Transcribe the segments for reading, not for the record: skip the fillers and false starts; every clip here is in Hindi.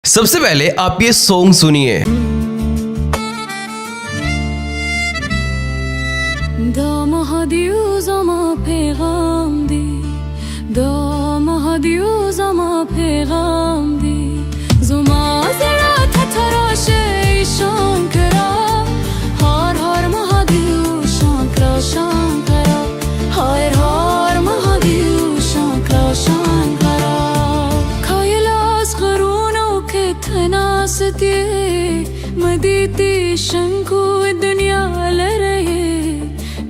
सबसे पहले आप ये सॉन्ग सुनिए। मदीती शंकु दुनिया लरहे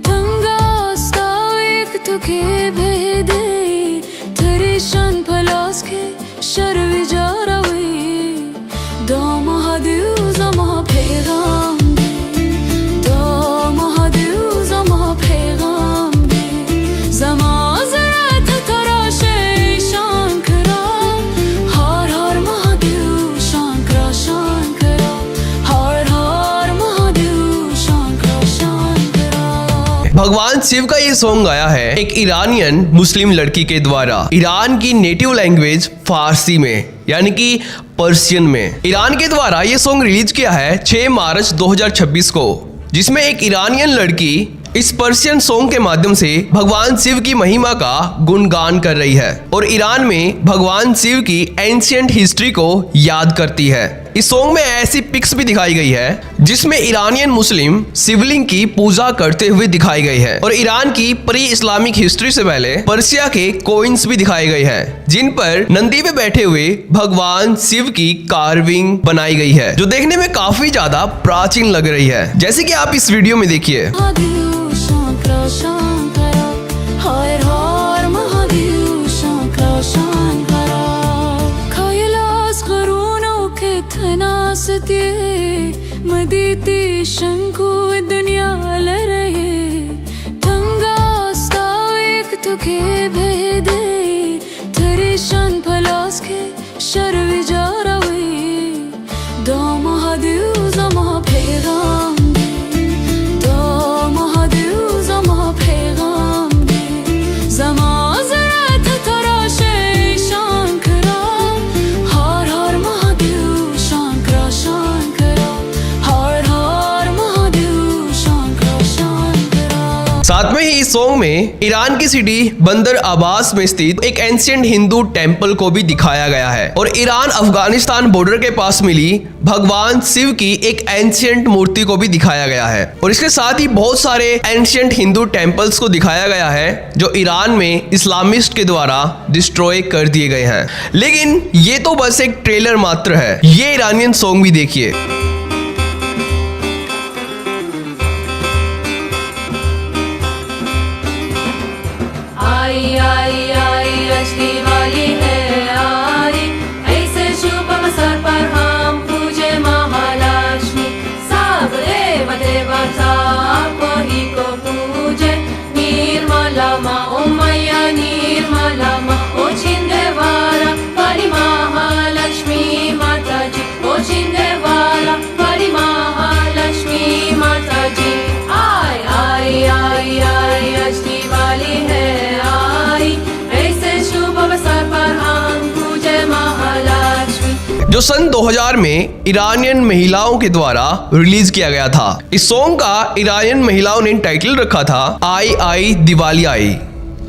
तंगास्ता एक तुके भेदे थरेशन फलास के शर्व जारवे दो महादेव जमा पैगाम दे दो महादेव जमा पैगाम दे जमा जरात तराशे शांकरा हर हर महादेव शांकरा शांकरा भगवान शिव का ये सॉन्ग गाया है एक ईरानियन मुस्लिम लड़की के द्वारा ईरान की नेटिव लैंग्वेज फारसी में यानी कि पर्शियन में। ईरान के द्वारा ये सॉन्ग रिलीज किया है 6 मार्च 2026 को, जिसमें एक ईरानियन लड़की इस पर्शियन सॉन्ग के माध्यम से भगवान शिव की महिमा का गुणगान कर रही है और ईरान में भगवान शिव की एंशिएंट हिस्ट्री को याद करती है। इस सॉन्ग में ऐसी पिक्स भी दिखाई गई है जिसमें ईरानियन मुस्लिम शिवलिंग की पूजा करते हुए दिखाई गई है और ईरान की प्री इस्लामिक हिस्ट्री से पहले पर्शिया के कोइंस भी दिखाए गए हैं जिन पर नंदी पे बैठे हुए भगवान शिव की कार्विंग बनाई गई है, जो देखने में काफी ज्यादा प्राचीन लग रही है, जैसे कि आप इस वीडियो में देखिए। मदीती शंकु दुनिया लरहे तंगास्ता एक तुके भेदे थरेशन फलास के शर्व जारवे दो महादेव जमा पैगाम दे दो महादेव जमा पैगाम दे जमा जरात तराशे शांकरा हर हर महादेव शांकरा शांकरा साथ में ही इस सॉन्ग में ईरान की सिटी बंदर अब्बास में स्थित एक एंशिएंट हिंदू टेंपल को भी दिखाया गया है और ईरान अफगानिस्तान बॉर्डर के पास मिली भगवान शिव की एक एंशिएंट मूर्ति को भी दिखाया गया है और इसके साथ ही बहुत सारे एंशिएंट हिंदू टेंपल्स को दिखाया गया है जो ईरान में इस्लामिस्ट के द्वारा डिस्ट्रॉय कर दिए गए हैं। लेकिन ये तो बस एक ट्रेलर मात्र है, ये ईरानियन सॉन्ग भी देखिए। आई आई आई आज दिवाली है आई, ऐसे शुभ अवसर पर हम पूजे महालक्ष्मी। सब देव देवता आपही को पूजे, निर्मला माँ ओ मैया निर्मला माँ ओ छिंदेवारा बड़ी महालक्ष्मी माता जी ओ छिंदेवारा बड़ी महालक्ष्मी माता जी। आई आई आई आई आज दिवाली है जो सन 2000 में ईरानियन महिलाओं के द्वारा रिलीज किया गया था। इस सॉन्ग का ईरानियन महिलाओं ने टाइटल रखा था आई आई दिवाली आई,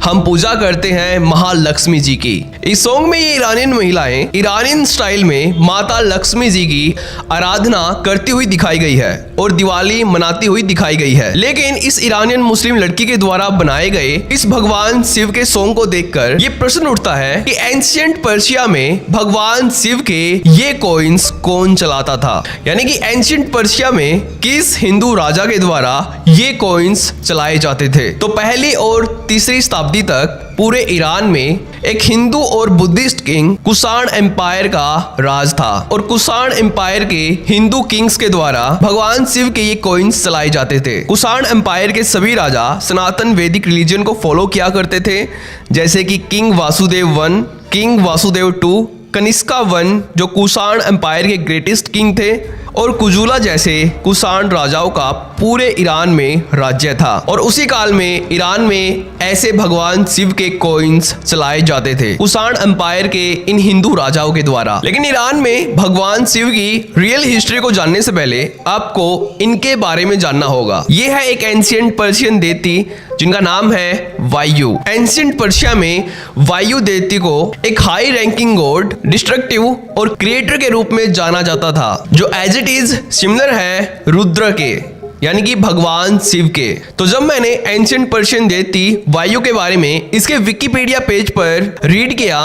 हम पूजा करते हैं महालक्ष्मी जी की। इस सॉन्ग में ये ईरानियन महिलाएं ईरानियन स्टाइल में माता लक्ष्मी जी की आराधना करती हुई दिखाई गई है और दिवाली मनाती हुई दिखाई गई है। लेकिन इस ईरानियन मुस्लिम लड़की के द्वारा बनाए गए इस भगवान शिव के सॉन्ग को देखकर ये प्रश्न उठता है कि एंशिएंट पर्शिया में भगवान शिव के ये कॉइन्स कौन चलाता था, यानी कि एंशिएंट पर्शिया में किस हिंदू राजा के द्वारा ये कॉइन्स चलाए जाते थे। तो पहली और तीसरी शताब्दी तक पूरे ईरान में एक हिंदू और बुद्धिस्ट किंग कुषाण एम्पायर का राज था और कुषाण एम्पायर के हिंदू किंग्स के द्वारा भगवान शिव के ये कॉइन्स चलाए जाते थे। कुषाण एम्पायर के सभी राजा सनातन वैदिक रिलीजन को फॉलो किया करते थे, जैसे कि किंग वासुदेव 1, किंग वासुदेव 2, कनिष्का 1 जो कुषाण एम्पायर के ग्रेटेस्ट किंग थे, और कुजुला जैसे कुषाण राजाओं का पूरे ईरान में राज्य था। और उसी काल में ईरान में ऐसे भगवान शिव के कॉइन्स चलाए जाते थे कुषाण एम्पायर के इन हिंदू राजाओं के द्वारा। लेकिन ईरान में भगवान शिव की रियल हिस्ट्री को जानने से पहले आपको इनके बारे में जानना होगा। ये है एक एंशिएंट पर्शियन देवती जिनका नाम है वायु। एंशिएंट पर्शिया में वायु देवती को एक हाई रैंकिंग गॉड, डिस्ट्रक्टिव और क्रिएटर के रूप में जाना जाता था, जो एज इट इज सिमिलर है रुद्र के, यानी कि भगवान शिव के। तो जब मैंने एंशिएंट पर्शियन देवती वायु के बारे में इसके विकिपीडिया पेज पर रीड किया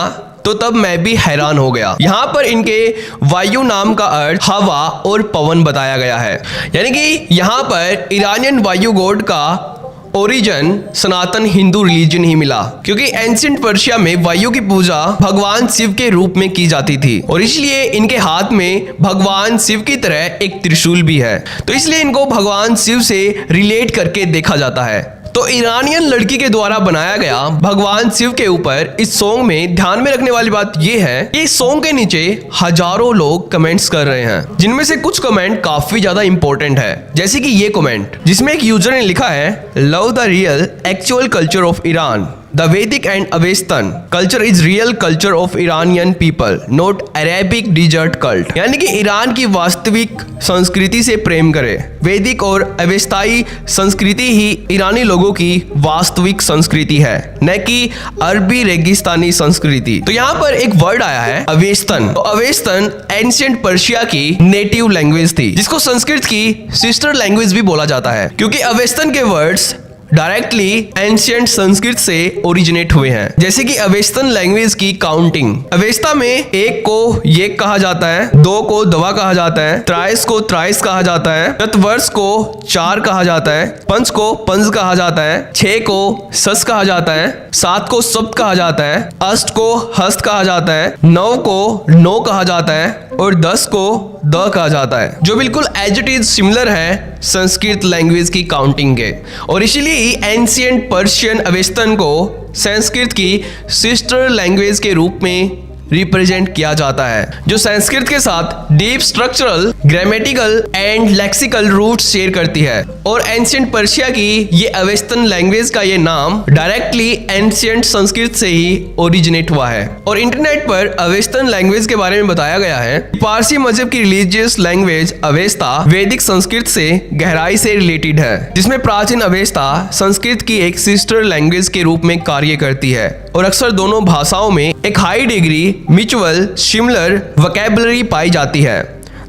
तो तब मैं भी हैरान हो गया। यहाँ पर इनके वायु नाम का अर्थ हवा और पवन बताया गया है, यानी कि यहाँ पर ईरानियन वायु गॉड का ओरिजिन सनातन हिंदू रिलीजन ही मिला, क्योंकि एंशिएंट पर्शिया में वायु की पूजा भगवान शिव के रूप में की जाती थी और इसलिए इनके हाथ में भगवान शिव की तरह एक त्रिशूल भी है, तो इसलिए इनको भगवान शिव से रिलेट करके देखा जाता है। तो ईरानियन लड़की के द्वारा बनाया गया भगवान शिव के ऊपर इस सॉन्ग में ध्यान में रखने वाली बात यह है कि इस सॉन्ग के नीचे हजारों लोग कमेंट्स कर रहे हैं, जिनमें से कुछ कमेंट काफी ज्यादा इंपॉर्टेंट है, जैसे कि ये कमेंट जिसमें एक यूजर ने लिखा है, love the real actual culture of Iran, The Vedic and Avestan culture is real culture of Iranian people, not Arabic desert cult। यानी कि ईरान की वास्तविक संस्कृति से प्रेम करें। वैदिक और अवेस्ताई संस्कृति ही ईरानी लोगों की वास्तविक संस्कृति है, न कि अरबी रेगिस्तानी संस्कृति। तो यहाँ पर एक वर्ड आया है अवेस्तन। तो अवेस्तन एंशिएंट पर्शिया की नेटिव लैंग्वेज थी, जिसको संस्कृत की सिस्टर लैंग्वेज भी बोला जाता है, क्योंकि अवेस्तन के वर्ड्स डायरेक्टली एंशिएंट संस्कृत से ओरिजिनेट हुए हैं। जैसे कि अवेस्तन लैंग्वेज की काउंटिंग, अवेस्ता में एक को येक कहा जाता है, दो को दवा कहा जाता है, त्राइस को त्राइस कहा जाता है, चतवर्ष को चार कहा जाता है, पंच को पंच कहा जाता है, छह को सस कहा जाता है, सात को सप्त कहा जाता है, अष्ट को हस्त कहा जाता है, नौ को नो कहा जाता है और 10 को द कहा जाता है, जो बिल्कुल एज इट इज सिमिलर है संस्कृत लैंग्वेज की काउंटिंग के। और इसीलिए एंशिएंट पर्शियन अवेस्तन को संस्कृत की सिस्टर लैंग्वेज के रूप में रिप्रेजेंट किया जाता है, जो संस्कृत के साथ deep structural, grammatical and lexical roots share करती है। और एंशिएंट पर्शिया की ये अवेस्तन लैंग्वेज का ये नाम डायरेक्टली एंशिएंट संस्कृत से ही ओरिजिनेट हुआ है। और इंटरनेट पर अवेस्तन लैंग्वेज के बारे में बताया गया है, पारसी मजहब की रिलीजियस लैंग्वेज अवेस्ता वैदिक संस्कृत से गहराई से रिलेटेड है, जिसमें प्राचीन अवेस्ता संस्कृत की एक सिस्टर लैंग्वेज के रूप में कार्य करती है और अक्सर दोनों भाषाओं में एक high degree mutual similar vocabulary पाई जाती है।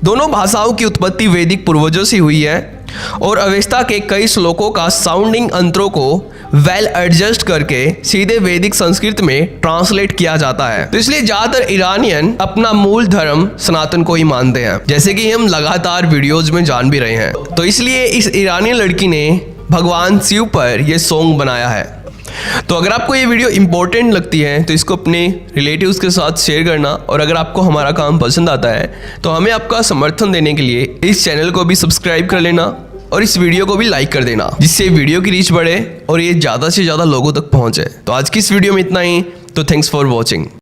दोनों भाषाओं की उत्पत्ति वैदिक पूर्वजों से हुई है और अवेस्ता के कई श्लोकों का साउंडिंग अंतरों को वेल एडजस्ट करके सीधे वैदिक संस्कृत में ट्रांसलेट किया जाता है। तो इसलिए ज्यादातर ईरानियन अपना मूल धर्म सनातन को ही मानते हैं, जैसे कि हम लगातार वीडियोज में जान भी रहे हैं। तो इसलिए इस ईरानियन लड़की ने भगवान शिव पर यह सॉन्ग बनाया है। तो अगर आपको ये वीडियो इंपॉर्टेंट लगती है तो इसको अपने रिलेटिव्स के साथ शेयर करना, और अगर आपको हमारा काम पसंद आता है तो हमें आपका समर्थन देने के लिए इस चैनल को भी सब्सक्राइब कर लेना और इस वीडियो को भी लाइक कर देना, जिससे वीडियो की रीच बढ़े और ये ज़्यादा से ज़्यादा लोगों तक पहुँचे। तो आज की इस वीडियो में इतना ही। तो थैंक्स फॉर वॉचिंग।